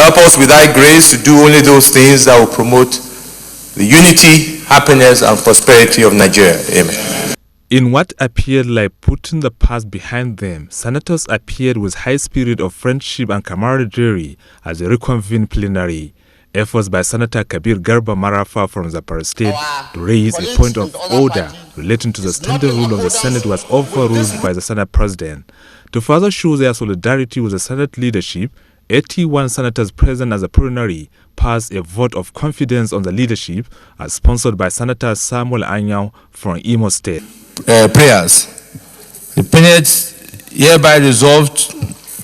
Help us with thy grace to do only those things that will promote the unity, happiness, and prosperity of Nigeria. Amen. In what appeared like putting the past behind them, senators appeared with high spirit of friendship and camaraderie as they reconvened plenary. Efforts by Senator Kabir Garba Marafa from Zapara State to raise a point of order relating to the standing rule of the Senate was overruled by the Senate President. To further show their solidarity with the Senate leadership, 81 senators present at the plenary passed a vote of confidence on the leadership as sponsored by Senator Samuel Anyao from Imo State. Prayers. The Senate hereby resolved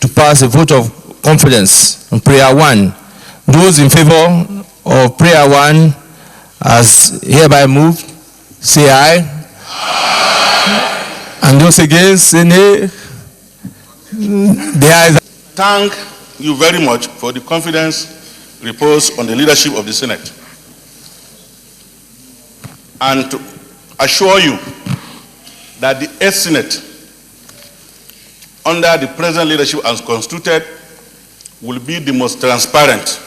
to pass a vote of confidence on prayer 1. Those in favor of prayer 1 as hereby moved, say aye. Aye. And those against, say nay. The ayes. Thank you very much for the confidence reposed on the leadership of the Senate. And to assure you that the 8th Senate, under the present leadership as constituted, will be the most transparent.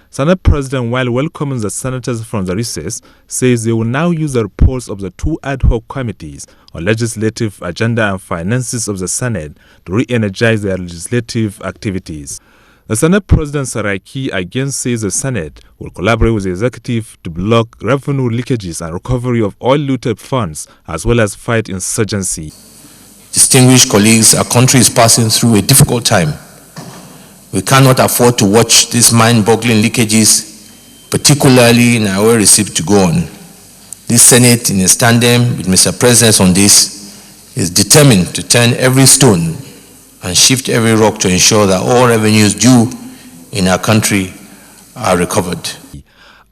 Senate President, while welcoming the senators from the recess, says they will now use the reports of the 2 ad hoc committees on legislative agenda and finances of the Senate to re-energize their legislative activities. The Senate President Saraki again says the Senate will collaborate with the executive to block revenue leakages and recovery of oil-looted funds, as well as fight insurgency. Distinguished colleagues, our country is passing through a difficult time. We cannot afford to watch these mind-boggling leakages, particularly in our oil receipt, to go on. This Senate, in its tandem with Mr. President on this, is determined to turn every stone and shift every rock to ensure that all revenues due in our country are recovered.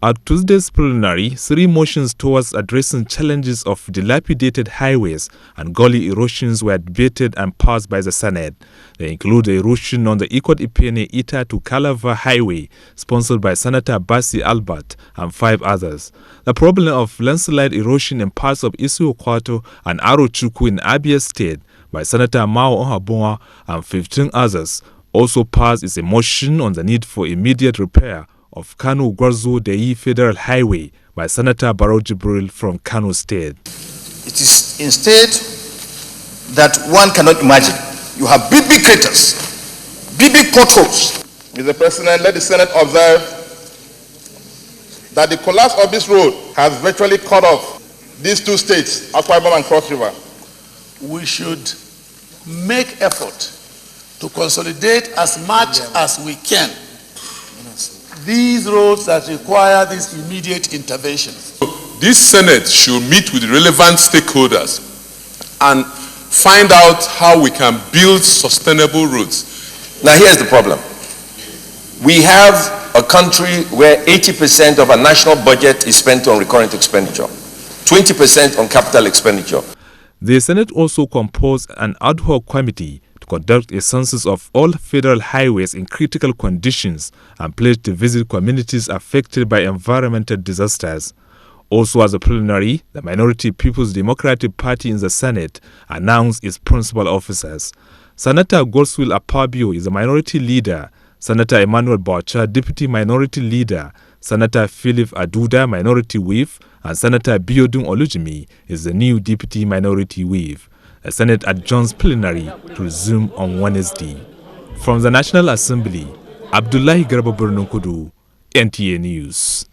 At Tuesday's plenary, 3 motions towards addressing challenges of dilapidated highways and gully erosions were debated and passed by the Senate. They include the erosion on the Ikot-Ipene-Ita to Calabar Highway, sponsored by Senator Basi Albert and 5 others. The problem of landslide erosion in parts of Isuokwato and Arochukwu in Abia State by Senator Mao Ohabunwa and 15 others also passed is a motion on the need for immediate repair of Kano Gwarzo-Deyi Federal Highway by Senator Barau Jibril from Kano State. It is instead that one cannot imagine. You have big craters, big potholes. Mr. President, let the Senate observe that the collapse of this road has virtually cut off these 2 states, Akwa Ibom and Cross River. We should make effort to consolidate as much as we can these roads that require this immediate intervention. This Senate should meet with the relevant stakeholders and find out how we can build sustainable roads. Now here's the problem. We have a country where 80% of our national budget is spent on recurrent expenditure, 20% on capital expenditure. The Senate also composed an ad hoc committee to conduct a census of all federal highways in critical conditions and pledged to visit communities affected by environmental disasters. Also as a plenary, the Minority People's Democratic Party in the Senate announced its principal officers. Senator Godswill Akpabio is the minority leader, Senator Emmanuel Boucha, deputy minority leader, Senator Philip Aduda, minority whip, and Senator Biodun Olujimi is the new deputy minority whip. The Senate adjourns plenary to resume on Wednesday. From the National Assembly, Abdullahi Garba Birnin Kudu, NTA News.